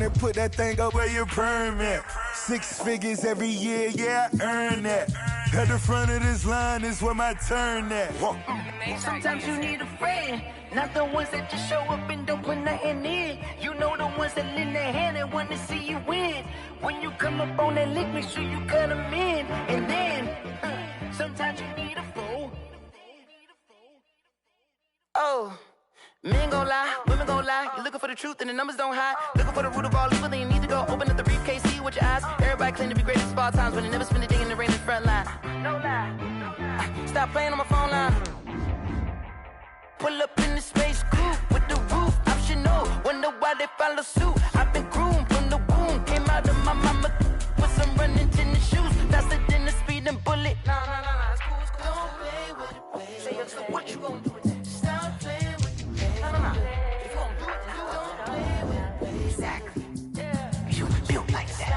money, put that thing up where your permit. 6 figures every year, yeah, I earn that. At the front of this line is where my turn at. Sometimes you need a friend, not the ones that just show up and don't put nothing in. You know the ones that lend their hand and want to see you win. When you come up on that lick, make sure you cut them in. And then, sometimes you need a fool. Oh, men gon' lie, women gon' lie. You're looking for the truth and the numbers don't hide. Looking for the root of all evil, then you need to go open up the briefcase, see with your eyes. Everybody claim to be great at all times, but they never spend a day in the rain in the front line. No lie, no lie. Stop playing on my phone line. Pull up in the space coupe with the roof optional. Wonder why they follow suit. I've been groomed from the womb. Came out of my mama with some running tennis shoes. Faster than the speeding bullet. Nah, it's cool, it's cool. Don't play with it, baby. Say, so what you gon' do with it? Stop playing with it, baby. Nah. If you gon' do it, then don't play with it, baby. Exactly. Yeah. You built like that.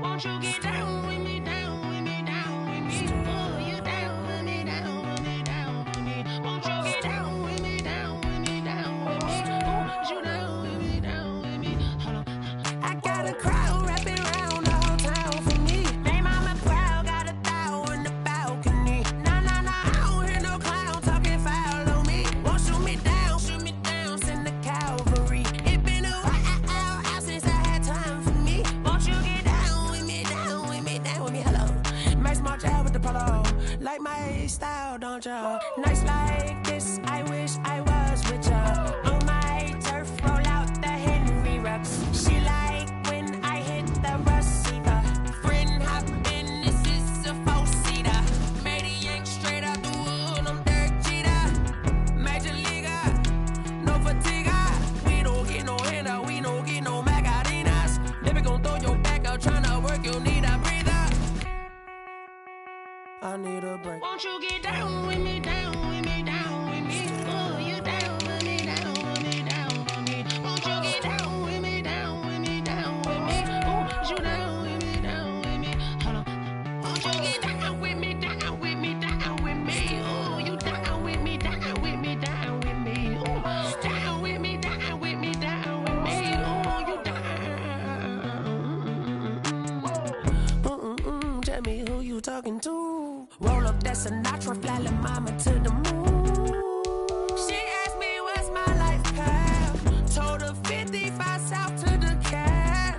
Won't you get down with me, down with me, down with me? Oh, you down with me, down with me, down with me. Won't you get down with me, down with me, down with me? Oh, you down with me, down with me? Hold on. I got a crowd wrapping around the whole town for me. They mama proud, got a thou in the balcony. Nah, I don't hear no clown talking foul on me. Won't shoot me down, send the cavalry. It been a while since I had time for me. Won't you get down with me, down with me, down with me? Hello. Max March out with the polo. Like my style, don't ya? Nights like this, I wish I was with ya. On my turf, roll out the Henry Rux. She like when I hit the receiver. Friend hop in, this is a four-seater. Made a yank straight out the wood, I'm Derek Jeter. Major leaguer, no fatigue. We don't get no handout, we don't get no Macarinas. Never gon' throw your back out, tryna work, you need a breather. I need a break. Won't you get down with me, down with me, down with me? Oh, you down with me, down with me, down with me. Won't you get down with me, down with me, down with me? Oh, you down with me, down with me? Hold on. Won't you get down with me, down with me, down with me? Oh, you down with me, down with me, down with me? Oh, down with me, down with me, down with me? Oh, you down. Tell me who you talking to. Roll up that Sinatra, fly la mama to the moon. She asked me what's my life path. Told her 55 south to the cat.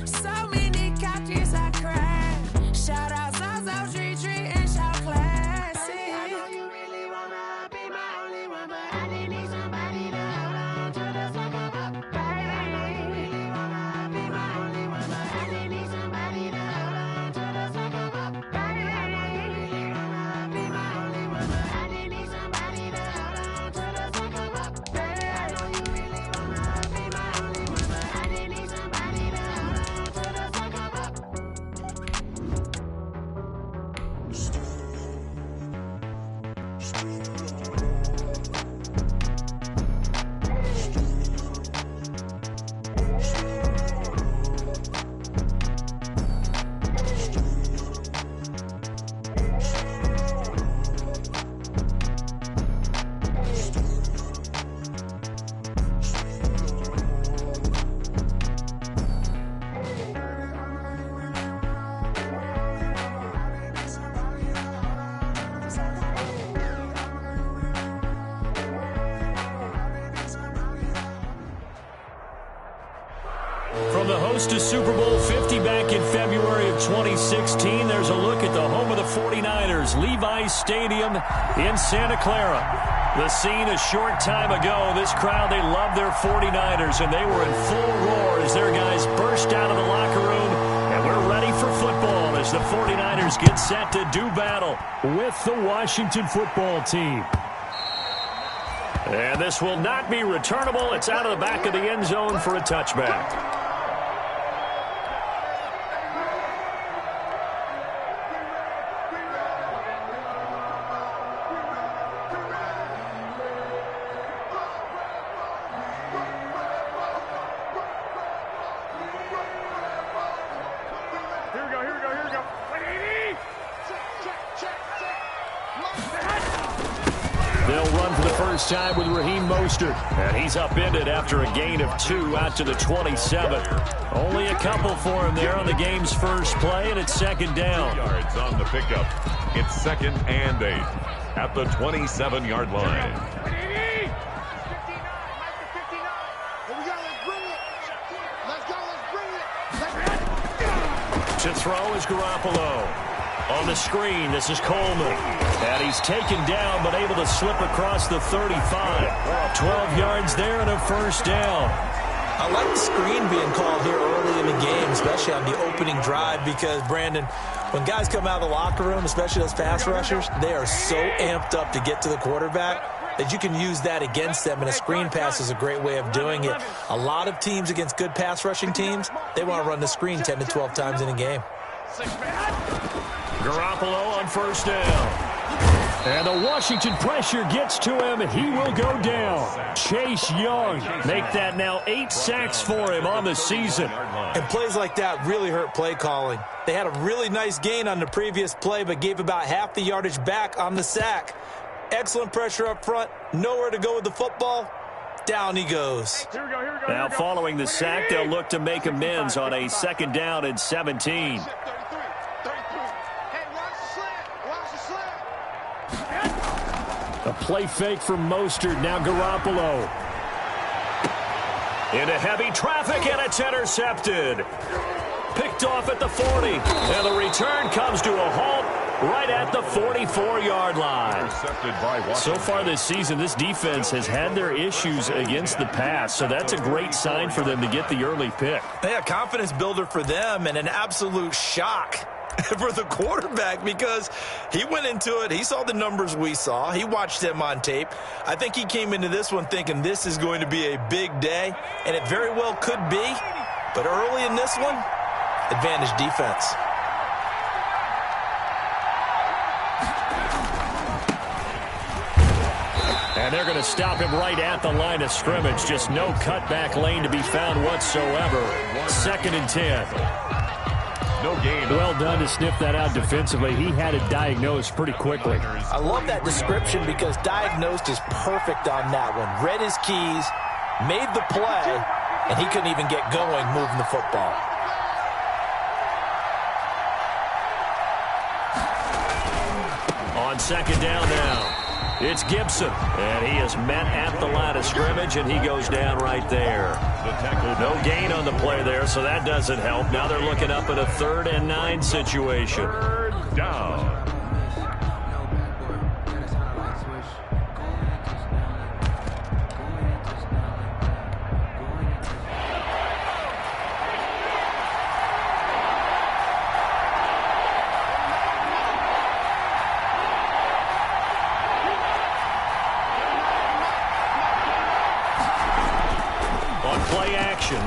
So many couches I cried. Shout out South Street and shout classy. I know you really wanna be my only one, but I didn't need somebody to hold on to the sucker up, baby. I know you really wanna be my only one, but I didn't need somebody to hold on to the sucker up, baby. From the host to Super Bowl 50 back in February of 2016, there's a look at the home of the 49ers, Levi's Stadium in Santa Clara. The scene a short time ago, this crowd, they love their 49ers, and they were in full roar as their guys burst out of the locker room, and we're ready for football as the 49ers get set to do battle with the Washington football team. And this will not be returnable. It's out of the back of the end zone for a touchback. first time with Raheem Mostert. And he's upended after a gain of 2 out to the 27. Only a couple for him there on the game's first play, and it's second down. Yards on the pickup. It's 2nd and 8 at the 27-yard line. To throw is Garoppolo. On the screen, this is Coleman. And he's taken down, but able to slip across the 35. 12 yards there and a first down. I like the screen being called here early in the game, especially on the opening drive, because, Brandon, when guys come out of the locker room, especially those pass rushers, they are so amped up to get to the quarterback that you can use that against them, and a screen pass is a great way of doing it. A lot of teams against good pass rushing teams, they want to run the screen 10 to 12 times in a game. Garoppolo on first down. And the Washington pressure gets to him. He will go down. Chase Young make that now 8 sacks for him on the season. And plays like that really hurt play calling. They had a really nice gain on the previous play, but gave about half the yardage back on the sack. Excellent pressure up front. Nowhere to go with the football. Down he goes. Now following the sack, they'll look to make amends on a 2nd down and 17. A play fake from Mostert. Now Garoppolo. Into heavy traffic, and it's intercepted. Picked off at the 40. And the return comes to a halt right at the 44-yard line. So far this season, this defense has had their issues against the pass, so that's a great sign for them to get the early pick. Yeah, confidence builder for them, and an absolute shock for the quarterback, because he went into it, he saw the numbers we saw, he watched them on tape. I think he came into this one thinking this is going to be a big day, and it very well could be, but early in this one, advantage defense. And they're going to stop him right at the line of scrimmage. Just no cutback lane to be found whatsoever. 2nd and 10. No gain. Well done to sniff that out defensively. He had it diagnosed pretty quickly. I love that description, because diagnosed is perfect on that one. Read his keys, made the play, and he couldn't even get going moving the football. On 2nd down now. It's Gibson, and he is met at the line of scrimmage, and he goes down right there. No gain on the play there, so that doesn't help. Now they're looking up at a 3rd and 9 situation. 3rd down.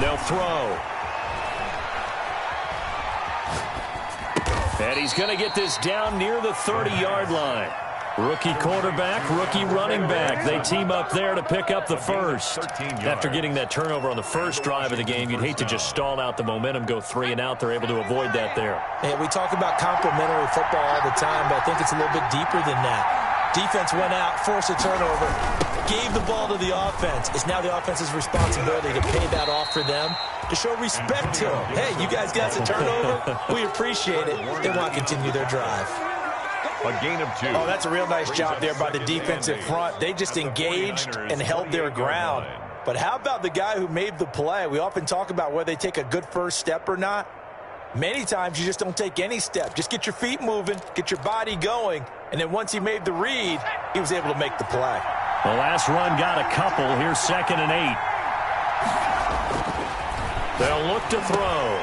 They'll throw. And he's going to get this down near the 30-yard line. Rookie quarterback, rookie running back. They team up there to pick up the first. After getting that turnover on the first drive of the game, you'd hate to just stall out the momentum, go 3 and out. They're able to avoid that there. Yeah, we talk about complementary football all the time, but I think it's a little bit deeper than that. Defense went out, forced a turnover, gave the ball to the offense. It's now the offense's responsibility to pay that off for them, to show respect to them. Hey, you guys got the turnover. We appreciate it. They want to continue their drive. A gain of 2. Oh, that's a real nice job there by the defensive front. They just engaged and held their ground. But how about the guy who made the play? We often talk about whether they take a good first step or not. Many times you just don't take any step. Just get your feet moving, get your body going, and then once he made the read, he was able to make the play. The last run got a couple. Here's 2nd and 8. They'll look to throw.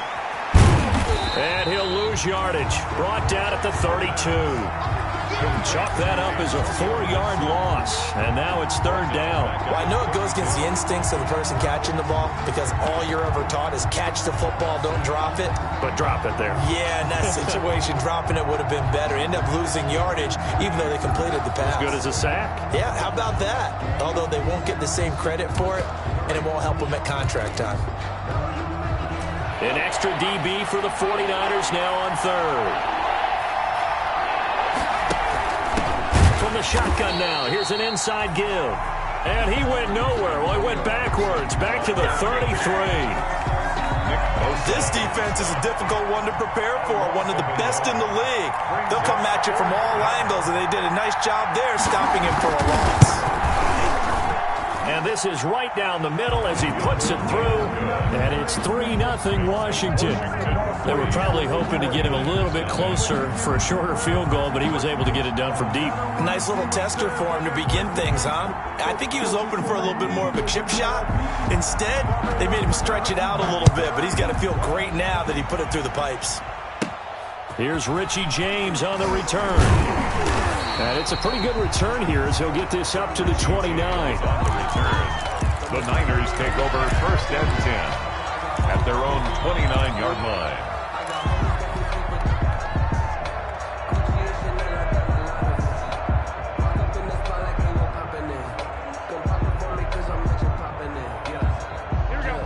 And he'll lose yardage. Brought down at the 32. Chalk that up as a 4-yard loss. And now it's 3rd down. Well, I know it goes against the instincts of the person catching the ball, because all you're ever taught is catch the football, don't drop it. But drop it there. Yeah, in that situation, dropping it would have been better. End up losing yardage, even though they completed the pass. As good as a sack. Yeah, how about that? Although they won't get the same credit for it, and it won't help them at contract time. An extra DB for the 49ers now on 3rd. From from the shotgun now. Here's an inside give. And he went nowhere. Well, he went backwards, back to the 33. This defense is a difficult one to prepare for, one of the best in the league. They'll come at you from all angles, and they did a nice job there stopping him for a loss. And this is right down the middle as he puts it through, and it's 3-0 Washington. They were probably hoping to get him a little bit closer for a shorter field goal, but he was able to get it done from deep. Nice little tester for him to begin things, huh? I think he was open for a little bit more of a chip shot. Instead, they made him stretch it out a little bit, but he's got to feel great now that he put it through the pipes. Here's Richie James on the return. And it's a pretty good return here as he'll get this up to the 29. On the return, the Niners take over 1st and 10 at their own 29-yard line.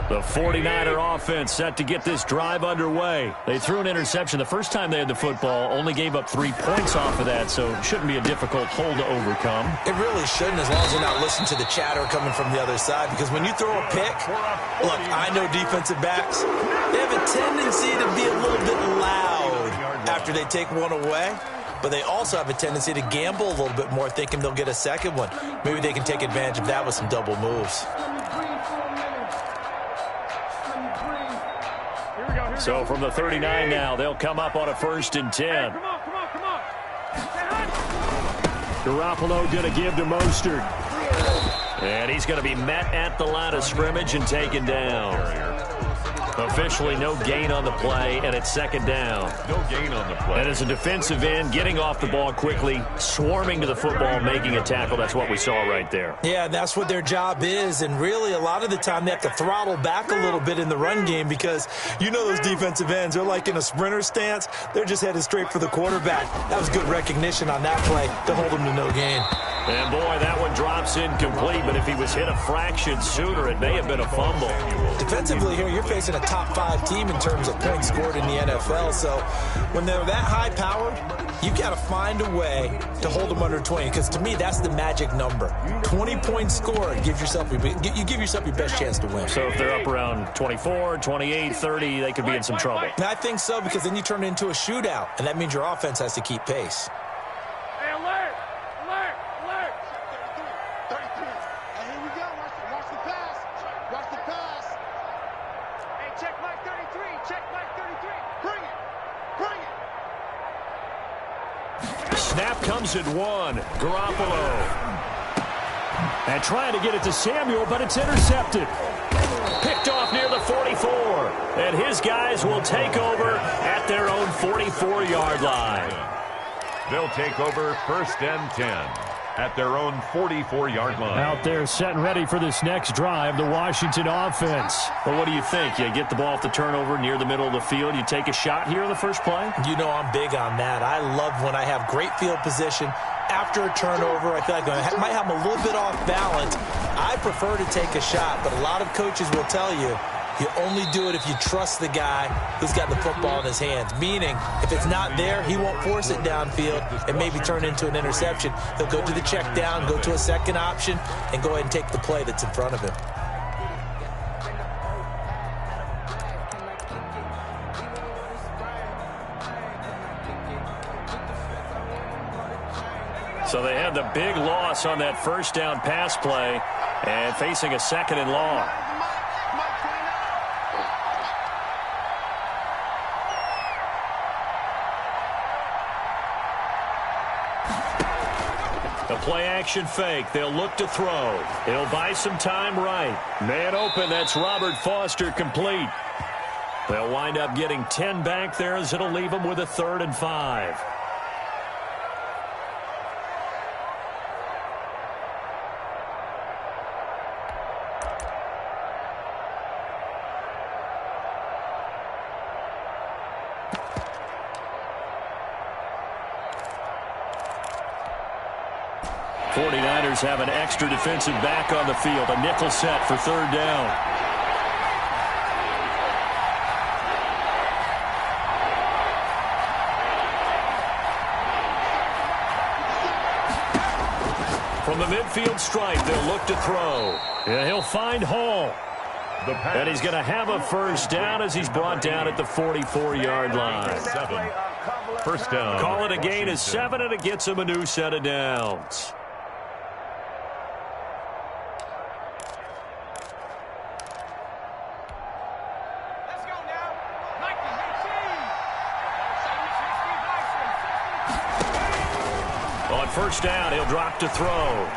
The 49er offense set to get this drive underway. They threw an interception the first time they had the football, only gave up 3 points off of that, so it shouldn't be a difficult hole to overcome. It really shouldn't, as long as they're not listening to the chatter coming from the other side, because when you throw a pick, look, I know defensive backs, they have a tendency to be a little bit loud after they take one away, but they also have a tendency to gamble a little bit more, thinking they'll get a second one. Maybe they can take advantage of that with some double moves. So from the 39 now, they'll come up on a 1st and 10. Garoppolo going to give to Mostert. And he's going to be met at the line of scrimmage and taken down. Officially no gain on the play, and it's 2nd down. No gain on the play. And as a defensive end, getting off the ball quickly, swarming to the football, making a tackle, that's what we saw right there. Yeah, that's what their job is, and really a lot of the time they have to throttle back a little bit in the run game because you know those defensive ends, they're like in a sprinter stance. They're just headed straight for the quarterback. That was good recognition on that play to hold him to no gain. And, boy, that one drops incomplete, but if he was hit a fraction sooner, it may have been a fumble. Defensively here, you're facing a top-5 team in terms of points scored in the NFL, so when they're that high-powered, you've got to find a way to hold them under 20, because to me, that's the magic number. 20 points scored, you give yourself your best chance to win. So if they're up around 24, 28, 30, they could be in some trouble. And I think so, because then you turn it into a shootout, and that means your offense has to keep pace. Snap comes at 1. Garoppolo. And trying to get it to Samuel, but it's intercepted. Picked off near the 44. And his guys will take over at their own 44-yard line. They'll take over 1st and 10 at their own 44-yard line. Out there set and ready for this next drive, the Washington offense. Well, what do you think? You get the ball off the turnover near the middle of the field. You take a shot here in the first play? You know I'm big on that. I love when I have great field position. After a turnover, I feel like I might have them a little bit off balance. I prefer to take a shot, but a lot of coaches will tell you, you only do it if you trust the guy who's got the football in his hands. Meaning, if it's not there, he won't force it downfield and maybe turn into an interception. He'll go to the check down, go to a second option, and go ahead and take the play that's in front of him. So they had the big loss on that first down pass play and facing a 2nd and long. A play-action fake. They'll look to throw. He'll buy some time right. Man open. That's Robert Foster complete. They'll wind up getting 10 back there as it'll leave them with a 3rd and 5. Have an extra defensive back on the field. A nickel set for 3rd down. the midfield stripe, they'll look to throw. Yeah, he'll find Hall. And he's going to have a first down as he's brought down at the 44-yard line. 7. First down. Call it a gain of 7, and it gets him a new set of downs. On first down, he'll drop to throw.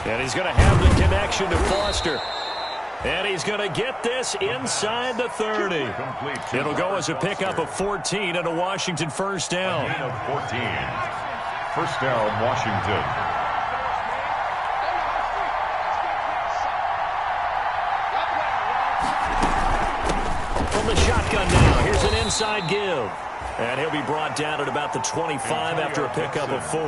And he's going to have the connection to Foster. And he's going to get this inside the 30. It'll go as a pickup of 14 and a Washington first down. Gain of 14. First down, Washington. From the shotgun now, here's an inside give. And he'll be brought down at about the 25 after a pickup of 4.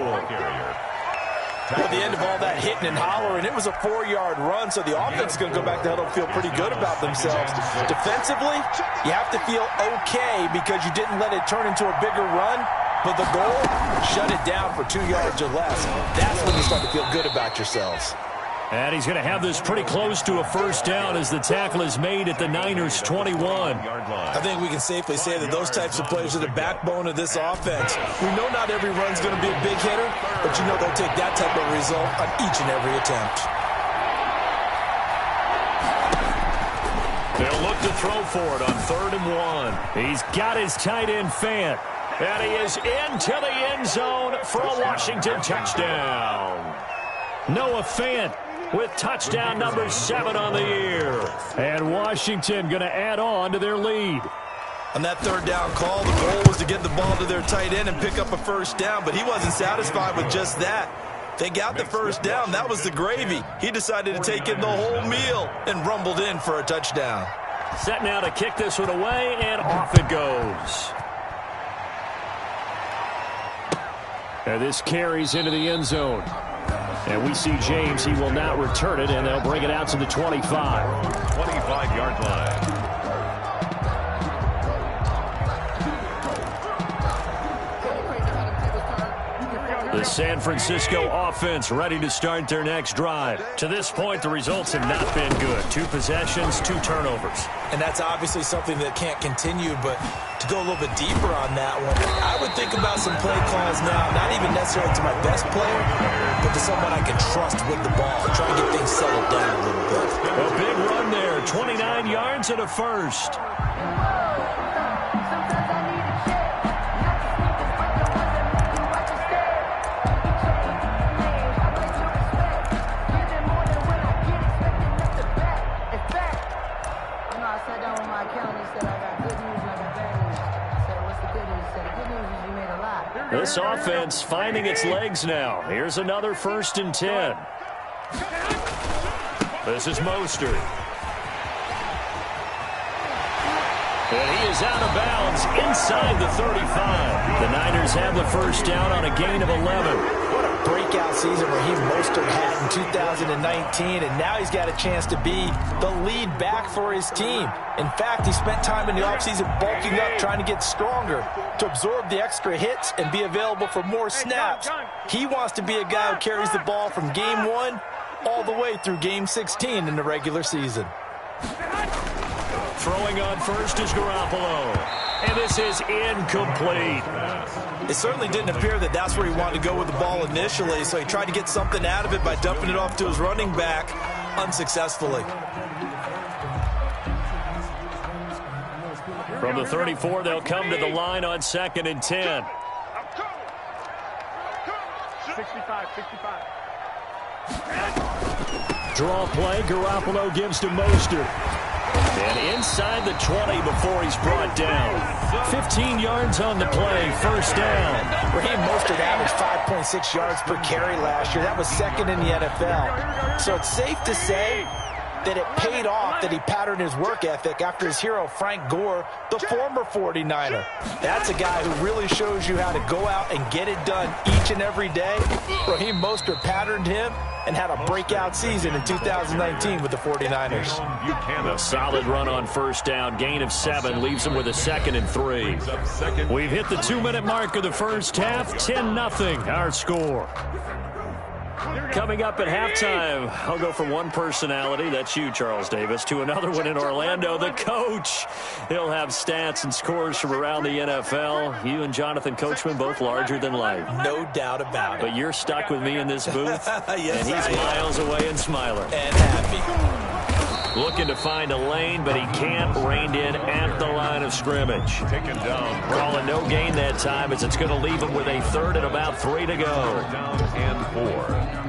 At the end of all that hitting and hollering, it was a 4-yard run, so the offense is going to go back to huddle and feel pretty good about themselves. Defensively, you have to feel okay because you didn't let it turn into a bigger run, but the goal, shut it down for 2 yards or less. That's when you start to feel good about yourselves. And he's going to have this pretty close to a first down as the tackle is made at the Niners' 21. I think we can safely say that those types of plays are the backbone of this offense. We know not every run's going to be a big hitter, but you know they'll take that type of result on each and every attempt. They'll look to throw for it on 3rd and 1. He's got his tight end Fant. And he is into the end zone for a Washington touchdown. Noah Fant with touchdown number 7 on the year. And Washington going to add on to their lead. On that 3rd down call, the goal was to get the ball to their tight end and pick up a first down, but he wasn't satisfied with just that. They got the first down. That was the gravy. He decided to take in the whole meal and rumbled in for a touchdown. Set now to kick this one away, and off it goes. And this carries into the end zone. And we see James. He will not return it, and they'll bring it out to the 25. 25-yard line. The San Francisco offense ready to start their next drive. To this point, the results have not been good. 2 possessions, 2 turnovers. And that's obviously something that can't continue, but to go a little bit deeper on that one, I would think about some play calls now, not even necessarily to my best player, but to someone I can trust with the ball, try to get things settled down a little bit. A big run there, 29 yards and a first. This offense finding its legs now. Here's another 1st and 10. This is Mostert. And he is out of bounds inside the 35. The Niners have the first down on a gain of 11. What a breakout season Raheem Mostert had in 2019, and now he's got a chance to be the lead back for his team. In fact, he spent time in the offseason bulking up, trying to get stronger to absorb the extra hits and be available for more snaps. He wants to be a guy who carries the ball from game 1 all the way through game 16 in the regular season. Throwing on first is Garoppolo. And this is incomplete. It certainly didn't appear that that's where he wanted to go with the ball initially, so he tried to get something out of it by dumping it off to his running back unsuccessfully. From the 34, they'll come to the line on 2nd and 10. 65. Draw play, Garoppolo gives to Mostert. And inside the 20 before he's brought down. 15 yards on the play, first down. Raheem Mostert averaged 5.6 yards per carry last year. That was 2nd in the NFL. So it's safe to say that it paid off that he patterned his work ethic after his hero, Frank Gore, the former 49er. That's a guy who really shows you how to go out and get it done each and every day. Raheem Mostert patterned him and had a breakout season in 2019 with the 49ers. A solid run on first down. Gain of 7 leaves him with a 2nd and 3. We've hit the 2-minute mark of the first half. 10-0 our score. Coming up at halftime, I'll go from one personality, that's you, Charles Davis, to another one in Orlando, the coach. He'll have stats and scores from around the NFL. You and Jonathan Coachman both larger than life. No doubt about it. But you're stuck with me in this booth, yes, and he's miles away and smiling. And happy. Looking to find a lane, but he can't. Reined in at the line of scrimmage. Taken down. Calling no gain that time as it's going to leave him with a 3rd and about 3 to go. Down and 4.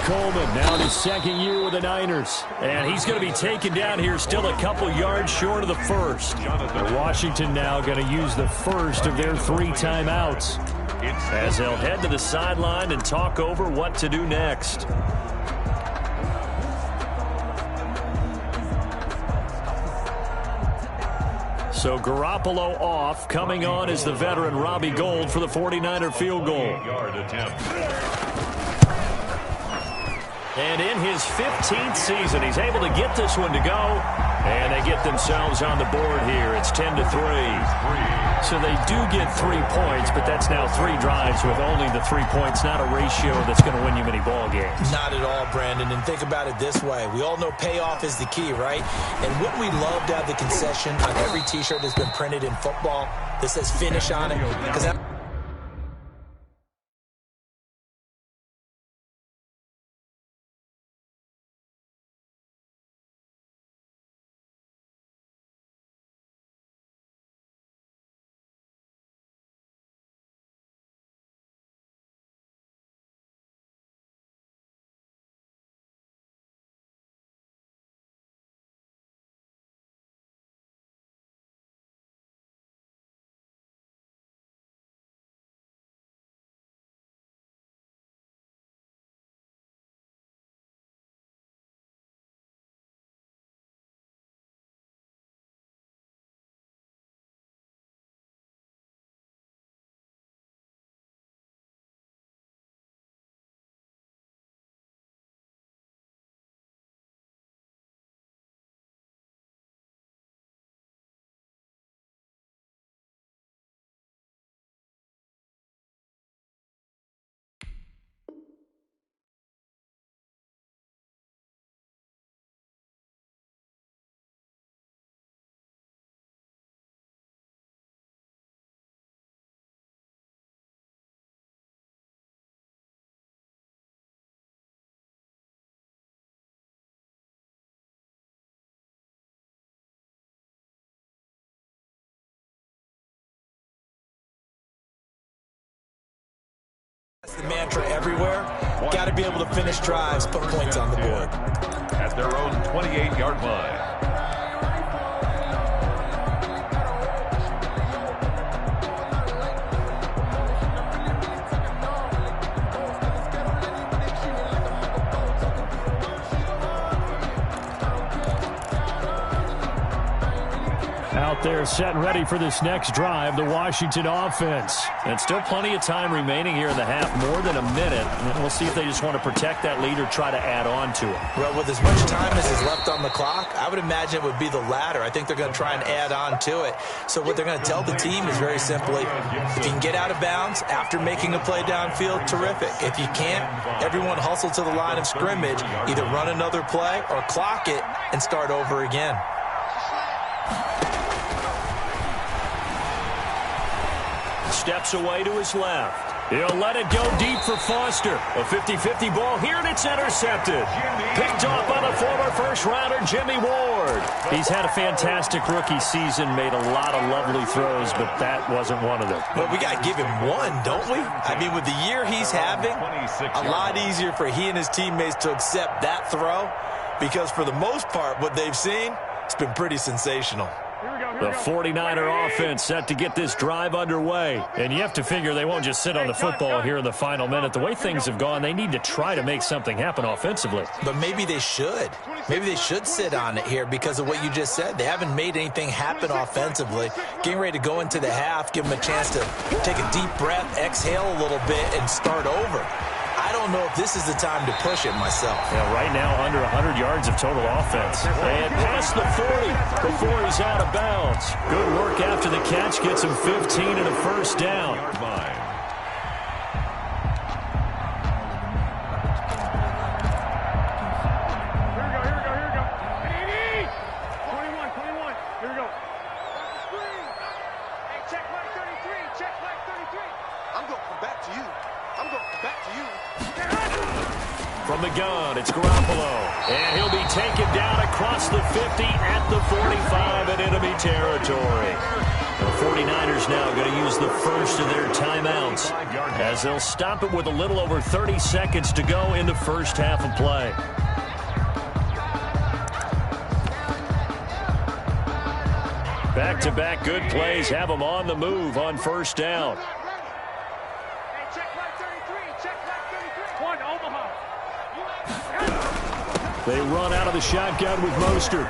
Coleman now in his 2nd year with the Niners. And he's going to be taken down here still a couple yards short of the 1st. And Washington now going to use the 1st of their 3 timeouts as they'll head to the sideline and talk over what to do next. So Garoppolo off. Coming on is the veteran Robbie Gould for the 49er field goal. Yard attempt. And in his 15th season, he's able to get this one to go. And they get themselves on the board here. It's 10-3. So they do get 3 points, but that's now 3 drives with only the 3 points, not a ratio that's going to win you many ball games. Not at all, Brandon. And think about it this way. We all know payoff is the key, right? And wouldn't we love to have the concession on every T-shirt that's been printed in football that says finish on it? Because that the mantra everywhere. Got to be able to finish drives, put points on the board. At their own 28-yard line. Out there set and ready for this next drive, the Washington offense. And still plenty of time remaining here in the half, more than a minute. And we'll see if they just want to protect that lead or try to add on to it. Well, with as much time as is left on the clock, I would imagine it would be the latter. I think they're going to try and add on to it. So what they're going to tell the team is very simply, if you can get out of bounds after making a play downfield, terrific. If you can't, everyone hustle to the line of scrimmage, either run another play or clock it and start over again. Steps away to his left. He'll let it go deep for Foster. A 50-50 ball here, and it's intercepted. Picked off by the former first-rounder, Jimmy Ward. He's had a fantastic rookie season, made a lot of lovely throws, but that wasn't one of them. But we got to give him one, don't we? I mean, with the year he's having, a lot easier for he and his teammates to accept that throw, because for the most part, what they've seen, it's been pretty sensational. The 49er offense set to get this drive underway. And you have to figure they won't just sit on the football here in the final minute. The way things have gone, they need to try to make something happen offensively. But maybe they should. Maybe they should sit on it here because of what you just said. They haven't made anything happen offensively. Getting ready to go into the half, give them a chance to take a deep breath, exhale a little bit, and start over. I don't know if this is the time to push it myself. Yeah, right now under 100 yards of total offense. And past the 40 before he's out of bounds. Good work after the catch. Gets him 15 and a first down. From the gun, it's Garoppolo. And he'll be taken down across the 50 at the 45 in enemy territory. The 49ers now going to use the first of their timeouts as they'll stop it with a little over 30 seconds to go in the first half of play. Back-to-back good plays have them on the move on first down. They run out of the shotgun with Mostert.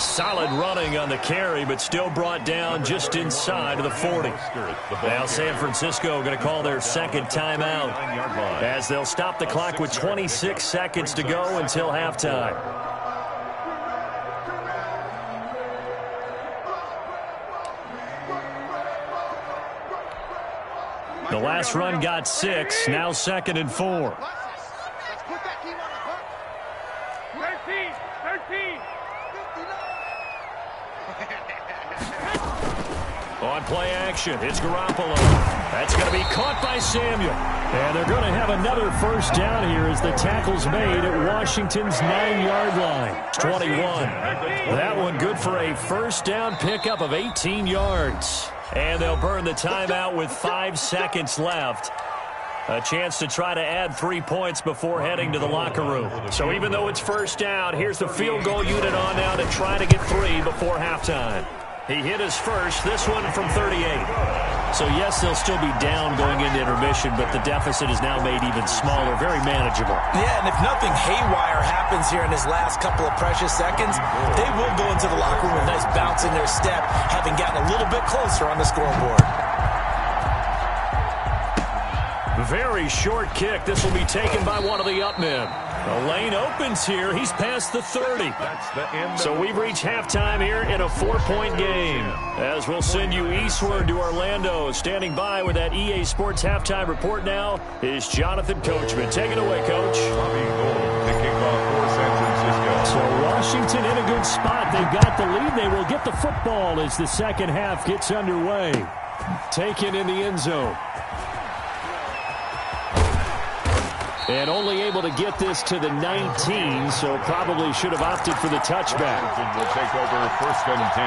Solid running on the carry, but still brought down just inside of the 40. Now San Francisco going to call their second timeout as they'll stop the clock with 26 seconds to go until halftime. The last run got 6, now 2nd and 4. On play action, it's Garoppolo. That's going to be caught by Samuel. And they're going to have another first down here as the tackle's made at Washington's 9-yard line. 21. That one good for a first down pickup of 18 yards. And they'll burn the timeout with 5 seconds left. A chance to try to add 3 points before heading to the locker room. So even though it's first down, here's the field goal unit on now to try to get 3 before halftime. He hit his first, this one from 38. So yes, they'll still be down going into intermission, but the deficit is now made even smaller, very manageable. Yeah, and if nothing haywire happens here in his last couple of precious seconds, they will go into the locker room with a nice bounce in their step, having gotten a little bit closer on the scoreboard. Very short kick. This will be taken by one of the up men. The lane opens here. He's past the 30. So we've reached halftime here in a 4-point game. As we'll send you eastward to Orlando. Standing by with that EA Sports halftime report now is Jonathan Coachman. Take it away, Coach. So Washington in a good spot. They've got the lead. They will get the football as the second half gets underway. Taken in the end zone. And only able to get this to the 19, so probably should have opted for the touchback. Washington will take over 1st and 10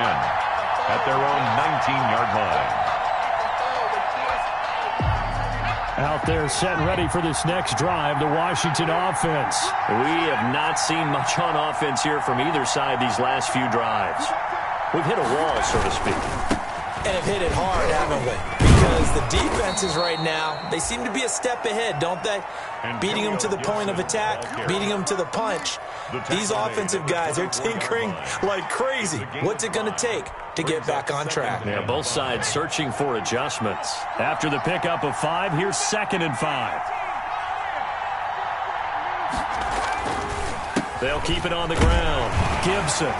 at their own 19-yard line. Out there set and ready for this next drive, the Washington offense. We have not seen much on offense here from either side these last few drives. We've hit a wall, so to speak. And have hit it hard, haven't we? Because the defenses right now, they seem to be a step ahead, don't they? Beating them to the point of attack, beating them to the punch. These offensive guys, they're tinkering like crazy. What's it going to take to get back on track? Yeah, both sides searching for adjustments. After the pickup of 5, here's 2nd and 5. They'll keep it on the ground. Gibson.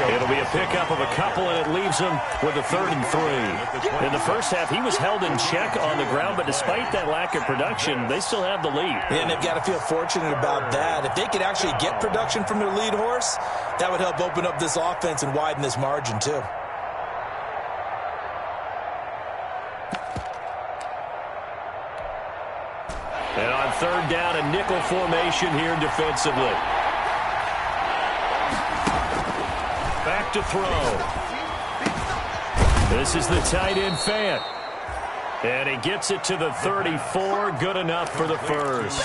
It'll be a pickup of a couple, and it leaves them with a 3rd and 3. In the first half, he was held in check on the ground, but despite that lack of production, they still have the lead. And they've got to feel fortunate about that. If they could actually get production from their lead horse, that would help open up this offense and widen this margin, too. And on third down, a nickel formation here defensively. Back to throw. This is the tight end Fant. And he gets it to the 34. Good enough for the first.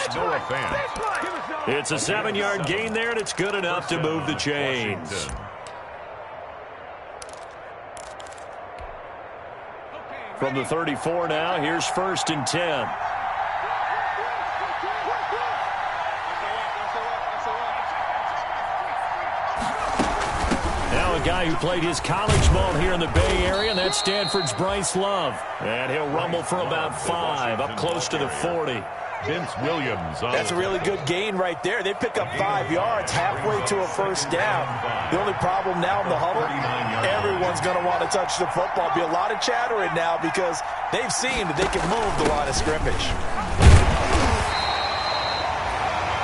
It's a 7-yard gain there, and it's good enough to move the chains. From the 34 now, here's 1st and 10. Now a guy who played his college ball here in the Bay Area, and that's Stanford's Bryce Love. And he'll rumble for about 5, up close to the 40. Vince Williams. That's a really good gain right there. They pick up 5 yards halfway to a first down. The only problem now in the huddle, everyone's going to want to touch the football. Be a lot of chattering now because they've seen that they can move the line of scrimmage.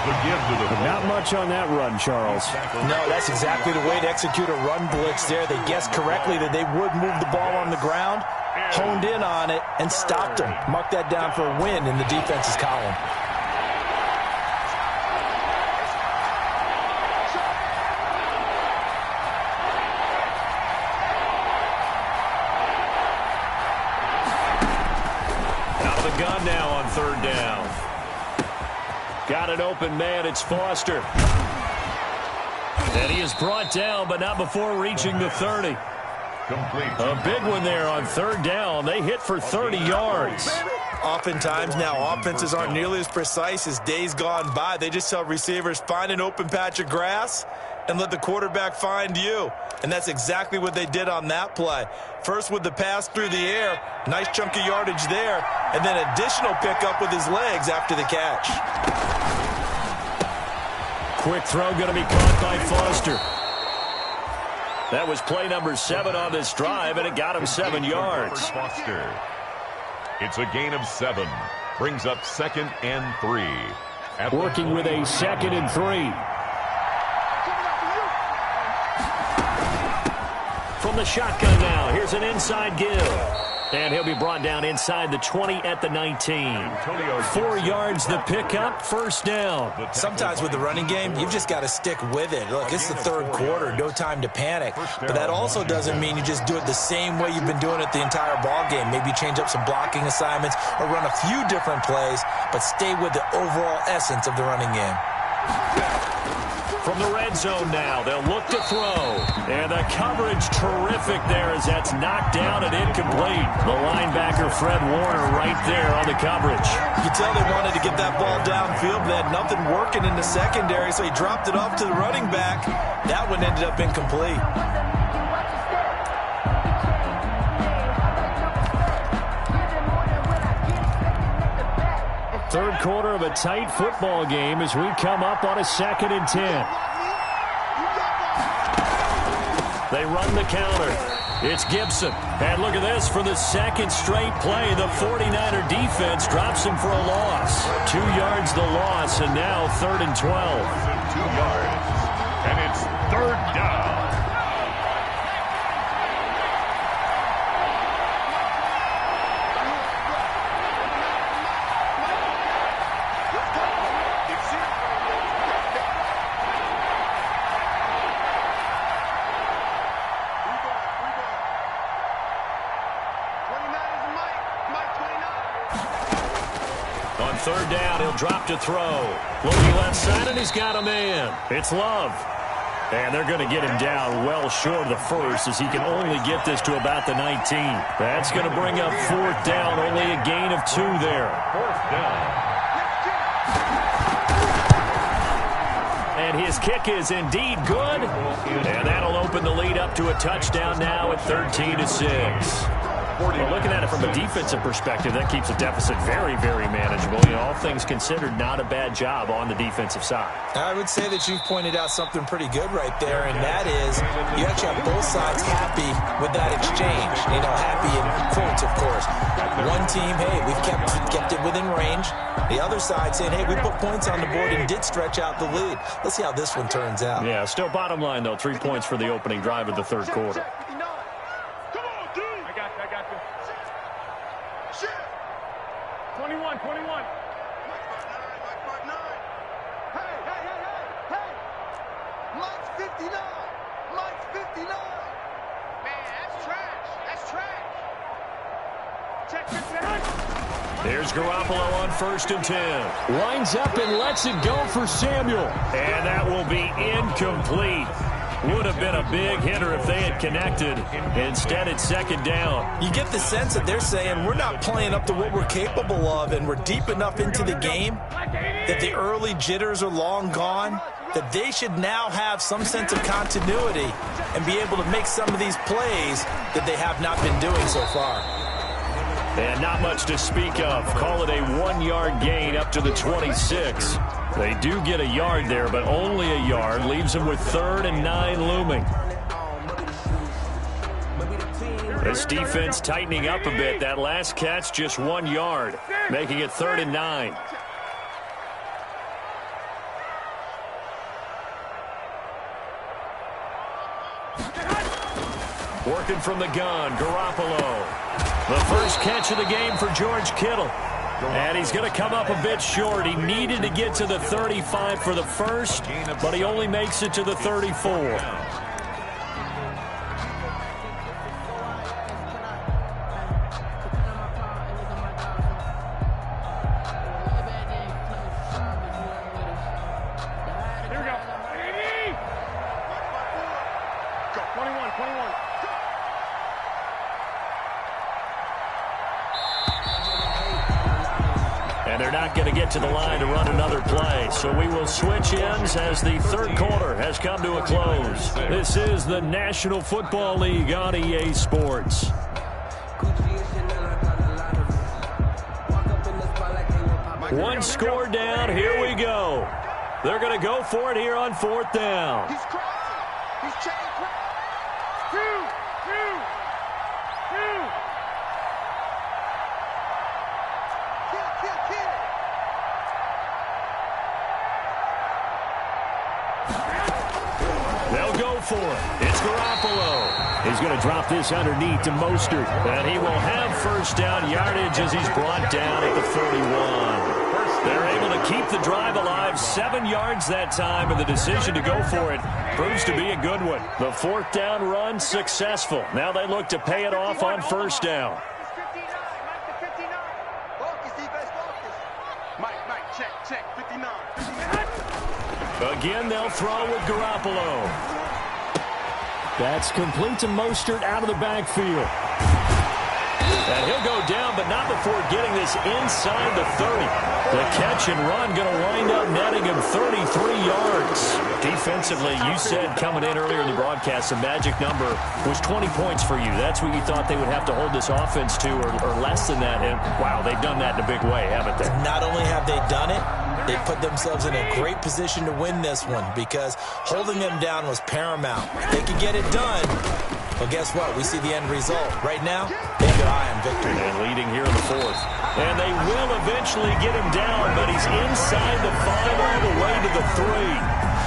Not much on that run, Charles. No, that's exactly the way to execute a run blitz there. They guessed correctly that they would move the ball on the ground, honed in on it, and stopped them. Mark that down for a win in the defense's column. Out of the gun now on third down. Got an open man. It's Foster. And he is brought down, but not before reaching the 30. A big one there on third down. They hit for 30 yards. Oftentimes now, offenses aren't nearly as precise as days gone by. They just tell receivers, find an open patch of grass and let the quarterback find you. And that's exactly what they did on that play. First with the pass through the air, nice chunk of yardage there, and then additional pickup with his legs after the catch. Quick throw going to be caught by Foster. That was play number 7 on this drive, and it got him 7 yards. Foster. It's a gain of 7. Brings up 2nd and 3. Working with a 2nd and 3. From the shotgun now, here's an inside give. And he'll be brought down inside the 20 at the 19. 4 yards the pickup, first down. Sometimes with the running game, you've just got to stick with it. Look, it's the third quarter, no time to panic. But that also doesn't mean you just do it the same way you've been doing it the entire ball game. Maybe change up some blocking assignments or run a few different plays, but stay with the overall essence of the running game. From the red zone now, they'll look to throw. And the coverage terrific there as that's knocked down and incomplete. The linebacker, Fred Warner, right there on the coverage. You can tell they wanted to get that ball downfield, but they had nothing working in the secondary, so he dropped it off to the running back. That one ended up incomplete. Third quarter of a tight football game as we come up on a 2nd and 10. They run the counter. It's Gibson. And look at this for the 2nd straight play. The 49er defense drops him for a loss. 2 yards the loss, and now 3rd and 12. 2 yards. And it's 3rd down. Third down, he'll drop to throw. Looking left side, and he's got a man. It's Love. And they're going to get him down well short of the first as he can only get this to about the 19. That's going to bring up 4th down, only a gain of 2 there. 4th down. And his kick is indeed good. And that'll open the lead up to a touchdown now at 13-6. Well, looking at it from a defensive perspective, that keeps a deficit very, very manageable. You know, all things considered, not a bad job on the defensive side. I would say that you've pointed out something pretty good right there, and that is you actually have both sides happy with that exchange. You know, happy in quotes, of course. One team, hey, we've kept it within range. The other side saying, hey, we put points on the board and did stretch out the lead. Let's see how this one turns out. Yeah, still bottom line, though, 3 points for the opening drive of the third quarter. 21. 59. Mike's 59. Man, that's trash. That's trash. Check. There's Garoppolo on 1st and 10. Winds up and lets it go for Samuel. And that will be incomplete. Would have been a big hitter if they had connected. Instead, it's 2nd down. You get the sense that they're saying we're not playing up to what we're capable of, and we're deep enough into the game that the early jitters are long gone, that they should now have some sense of continuity and be able to make some of these plays that they have not been doing so far. And not much to speak of. Call it a 1-yard gain up to the 26. They do get a yard there, but only a yard. Leaves them with 3rd and 9 looming. This defense tightening up a bit. That last catch, just 1 yard, making it 3rd and 9. Working from the gun, Garoppolo. The first catch of the game for George Kittle. And he's going to come up a bit short. He needed to get to the 35 for the first, but he only makes it to the 34. And they're not going to get to the line to run another play. So we will switch ends as the 3rd quarter has come to a close. This is the National Football League on EA Sports. One score down. Here we go. They're going to go for it here on 4th down. He's crossing. He's checking cross. 2. They'll go for it. It's Garoppolo. He's going to drop this underneath to Mostert. And he will have 1st down yardage as he's brought down at the 41. They're able to keep the drive alive, 7 yards that time, and the decision to go for it proves to be a good one. The 4th down run successful. Now they look to pay it off on 1st down. Check, 59. Again, they'll throw with Garoppolo. That's complete to Mostert out of the backfield. And he'll go down, but not before getting this inside the 30. The catch and run going to wind up netting him 33 yards. Defensively, you said coming in earlier in the broadcast, the magic number was 20 points for you. That's what you thought they would have to hold this offense to, or less than that. And, wow, they've done that in a big way, haven't they? Not only have they done it, they put themselves in a great position to win this one because holding them down was paramount. They could get it done. Well, guess what? We see the end result. Right now, they have their eye on victory. And leading here in the 4th. And they will eventually get him down, but he's inside the 5 all the way to the 3.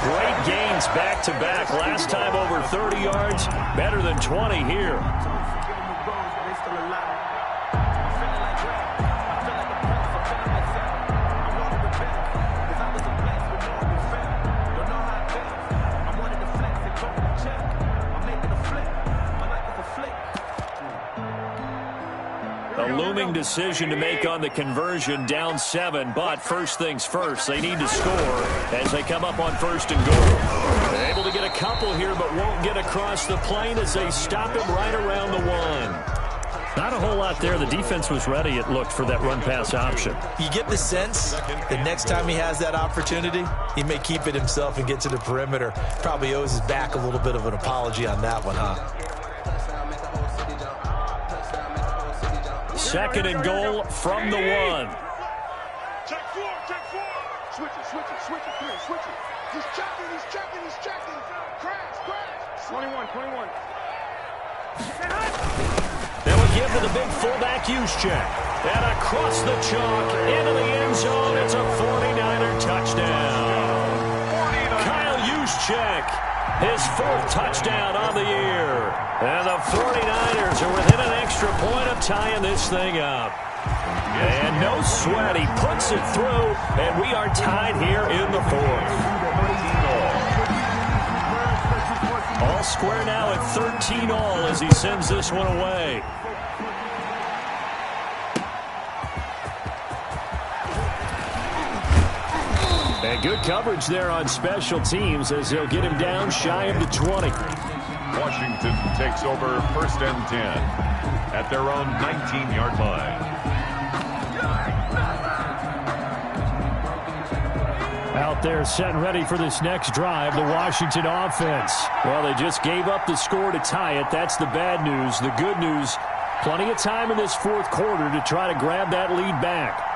Great gains back-to-back. Last time over 30 yards, better than 20 here. A looming decision to make on the conversion, down 7, but first things first, they need to score as they come up on 1st and goal. They're able to get a couple here, but won't get across the plane as they stop him right around the 1. Not a whole lot there. The defense was ready, it looked, for that run-pass option. You get the sense that next time he has that opportunity, he may keep it himself and get to the perimeter. Probably owes his back a little bit of an apology on that one, huh? 2nd and goal from the 1. Check 4. Switch it, clear, switch it. He's checking. Crash. 21. They will give to the big fullback Juszczyk. And across the chalk, into the end zone, it's a 49er touchdown. Kyle Juszczyk, his 4th touchdown on the year. And the 49ers are within an extra point of tying this thing up. And no sweat, he puts it through, and we are tied here in the 4th. All square now at 13 all as he sends this one away. And good coverage there on special teams as they'll get him down shy of the 20. Washington takes over first and 10 at their own 19-yard line. Out there set and ready for this next drive, the Washington offense. Well, they just gave up the score to tie it. That's the bad news. The good news, plenty of time in this fourth quarter to try to grab that lead back.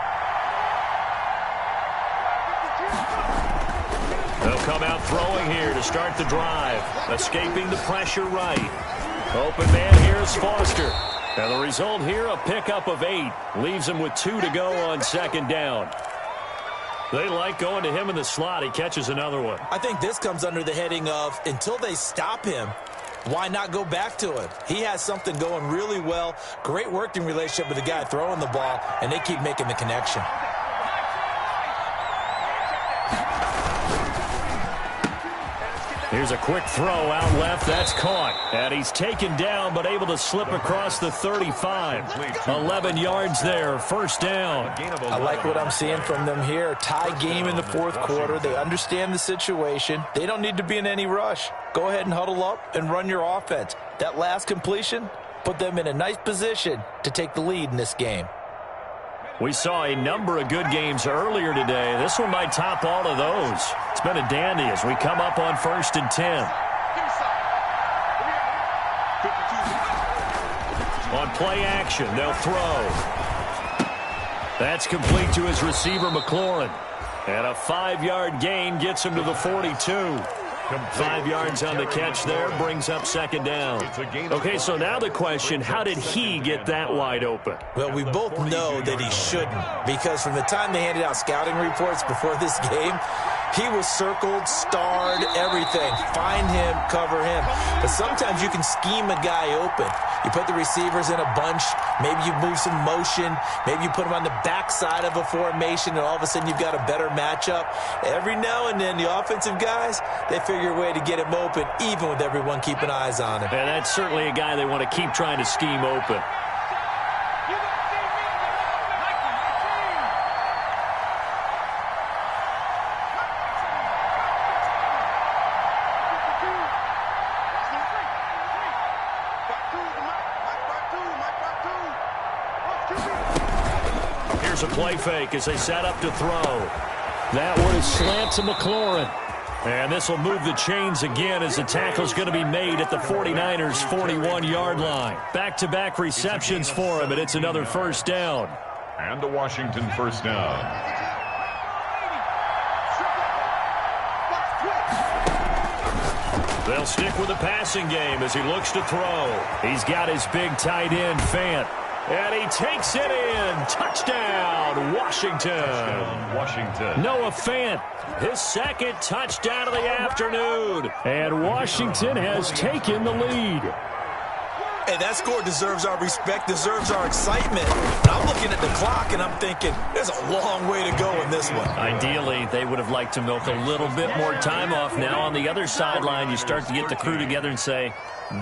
They'll come out throwing here to start the drive. Escaping the pressure right. Open man here is Foster. And the result here, a pickup of 8. Leaves him with 2 to go on second down. They like going to him in the slot. He catches another one. I think this comes under the heading of until they stop him, why not go back to it? He has something going really well. Great working relationship with the guy throwing the ball, and they keep making the connection. Here's a quick throw out left. That's caught. And he's taken down, but able to slip across the 35. 11 yards there. First down. I like what I'm seeing from them here. Tie game in the fourth quarter. They understand the situation. They don't need to be in any rush. Go ahead and huddle up and run your offense. That last completion put them in a nice position to take the lead in this game. We saw a number of good games earlier today. This one might top all of those. It's been a dandy as we come up on first and 10. On play action, they'll throw. That's complete to his receiver, McLaurin. And a 5-yard gain gets him to the 42. 5 yards on the catch there, brings up second down. Okay, so now the question, how did he get that wide open? Well, we both know that he shouldn't, because from the time they handed out scouting reports before this game, he was circled, starred, everything. Find him, cover him. But sometimes you can scheme a guy open. You put the receivers in a bunch. Maybe you move some motion. Maybe you put them on the backside of a formation, and all of a sudden you've got a better matchup. Every now and then, the offensive guys, they figure a way to get him open, even with everyone keeping eyes on him. And that's certainly a guy they want to keep trying to scheme open. Here's a play fake as they set up to throw. That one is slant to McLaurin. And this will move the chains again as the tackle's going to be made at the 49ers' 41-yard line. Back-to-back receptions for him, and it's another first down. And a Washington first down. They'll stick with the passing game as he looks to throw. He's got his big tight end, Fant. And he takes it in. Touchdown, Washington. Washington. Noah Fant, his second touchdown of the afternoon. And Washington has taken the lead. Hey, that score deserves our respect, deserves our excitement. And I'm looking at the clock, and I'm thinking, there's a long way to go in this one. Ideally, they would have liked to milk a little bit more time off. Now, on the other sideline, you start to get the crew together and say,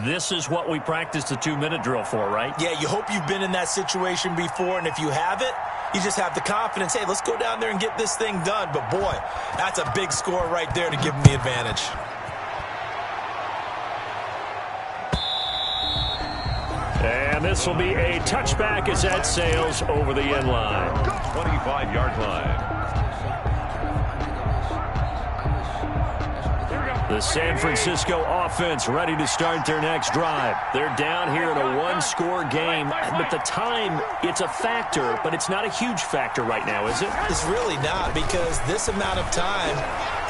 this is what we practiced the 2-minute drill for, right? Yeah, you hope you've been in that situation before, and if you haven't, you just have the confidence, hey, let's go down there and get this thing done. But, boy, that's a big score right there to give them the advantage. And this will be a touchback as that sails over the end line. 25-yard line. The San Francisco offense ready to start their next drive. They're down here in a one-score game, but the time, it's a factor, but it's not a huge factor right now, is it? It's really not, because this amount of time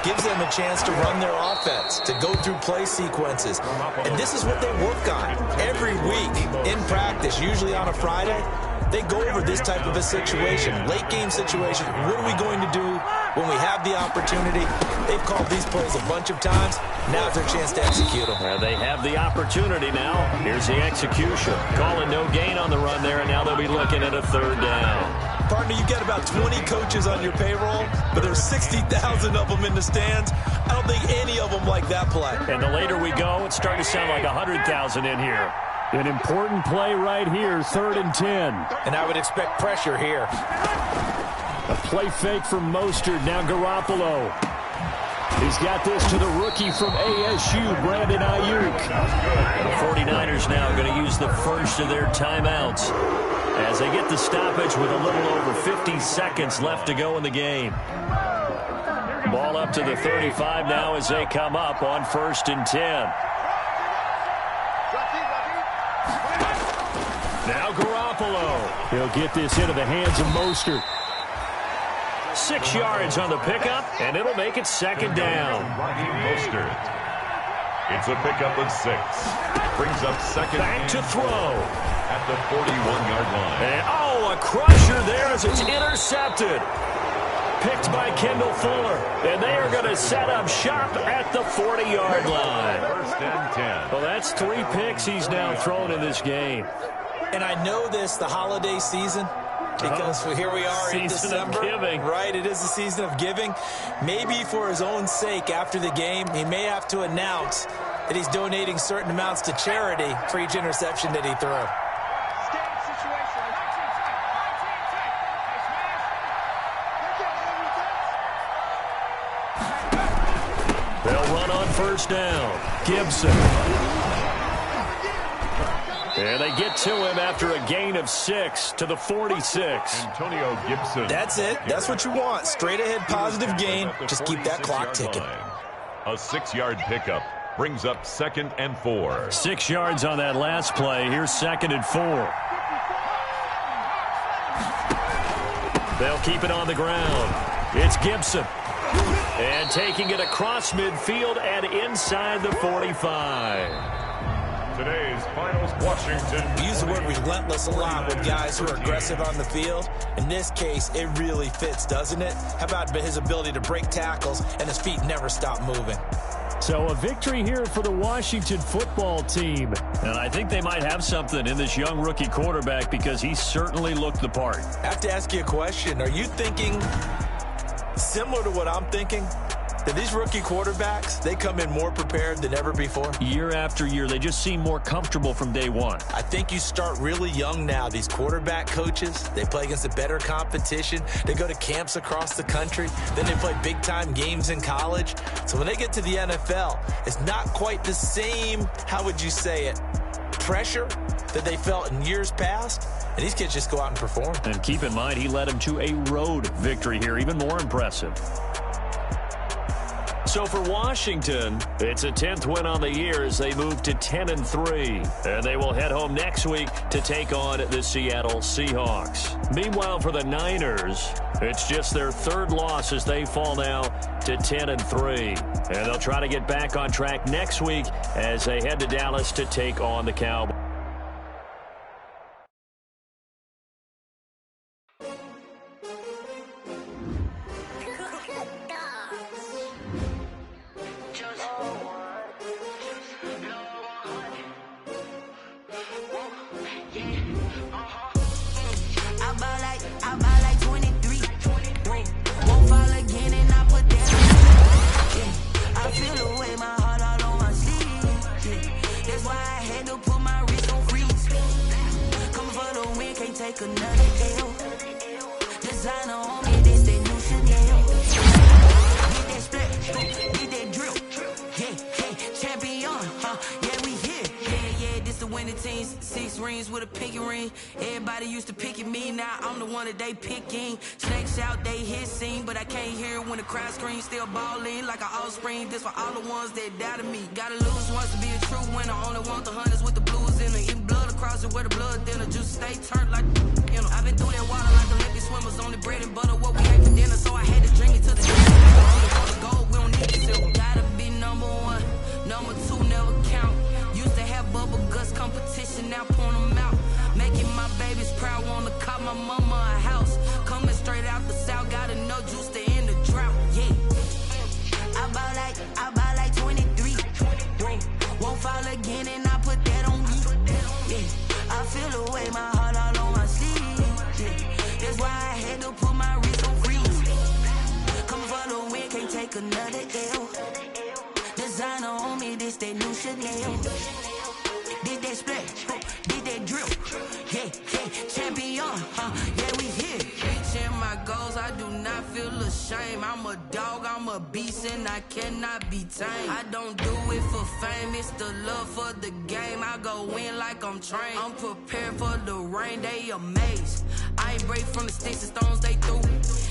gives them a chance to run their offense, to go through play sequences. And this is what they work on every week in practice, usually on a Friday. They go over this type of a situation, late game situation. What are we going to do when we have the opportunity? They've called these plays a bunch of times. Now's their chance to execute them. Well, they have the opportunity now. Here's the execution. Calling no gain on the run there, and now they'll be looking at a third down. Partner, you got about 20 coaches on your payroll, but there's 60,000 of them in the stands. I don't think any of them like that play. And the later we go, it's starting to sound like 100,000 in here. An important play right here, 3rd and 10. And I would expect pressure here. A play fake from Mostert, now Garoppolo. He's got this to the rookie from ASU, Brandon Ayuk. The 49ers now going to use the first of their timeouts as they get the stoppage with a little over 50 seconds left to go in the game. Ball up to the 35 now as they come up on 1st and 10. Now Garoppolo. He'll get this into the hands of Mostert. 6 yards on the pickup, and it'll make it 2nd down. Mostert. It's a pickup of 6. Brings up 2nd. Back to throw. At the 41-yard line. And, a crusher there as it's intercepted. Picked by Kendall Fuller. And they are going to set up shop at the 40-yard line. 1st and 10. Well, that's 3 picks he's now thrown in this game. And I know this, the holiday season, because here we are in December. Season of giving. Right, it is the season of giving. Maybe for his own sake after the game, he may have to announce that he's donating certain amounts to charity for each interception that he threw. They'll run on 1st down. Gibson. And they get to him after a gain of 6 to the 46. Antonio Gibson. That's it. That's what you want. Straight ahead positive gain. Just keep that clock ticking. A 6-yard pickup brings up 2nd and 4. 6 yards on that last play. Here's 2nd and 4. They'll keep it on the ground. It's Gibson. And taking it across midfield and inside the 45. Today's finals, Washington. We use the word relentless a lot with guys who are aggressive on the field. In this case, it really fits, doesn't it? How about his ability to break tackles and his feet never stop moving? So a victory here for the Washington football team. And I think they might have something in this young rookie quarterback because he certainly looked the part. I have to ask you a question. Are you thinking similar to what I'm thinking? That these rookie quarterbacks, they come in more prepared than ever before? Year after year, they just seem more comfortable from day one. I think you start really young now. These quarterback coaches, they play against a better competition. They go to camps across the country. Then they play big-time games in college. So when they get to the NFL, it's not quite the same, how would you say it, pressure that they felt in years past. And these kids just go out and perform. And keep in mind, he led them to a road victory here, even more impressive. So for Washington, it's a 10th win on the year as they move to 10-3. And they will head home next week to take on the Seattle Seahawks. Meanwhile, for the Niners, it's just their 3rd loss as they fall now to 10-3. And they'll try to get back on track next week as they head to Dallas to take on the Cowboys. They picking snakes out, they hissing, but I can't hear when the crowd screams. Still balling like an offspring. This for all the ones that doubted me. Gotta lose once to be a true winner. Only want the hunters with the blues in it. Eating blood across it where the blood thinner. Juice stay turned like I've been through that water like Olympic swimmers. Only bread and butter what we ate for dinner, so I had to drink it to the only for the gold. We don't need the silver. Gotta be number 1, number 2 never count. Used to have bubble guts competition, now point them out. Making my babies proud, wanna call my mama a house. Coming straight out the south, gotta know juice to end the drought, yeah. I buy like 23. Won't fall again and I put that on me, yeah. I feel the way my heart all on my sleeve, yeah. That's why I this that new Chanel. Did that splash, did that drip. Yeah, champion, yeah, we here. Reaching my goals, I do not feel ashamed. I'm a dog, I'm a beast, and I cannot be tamed. I don't do it for fame, it's the love for the game. I go in like I'm trained. I'm prepared for the rain, they amazed. I break from the sticks and stones they threw.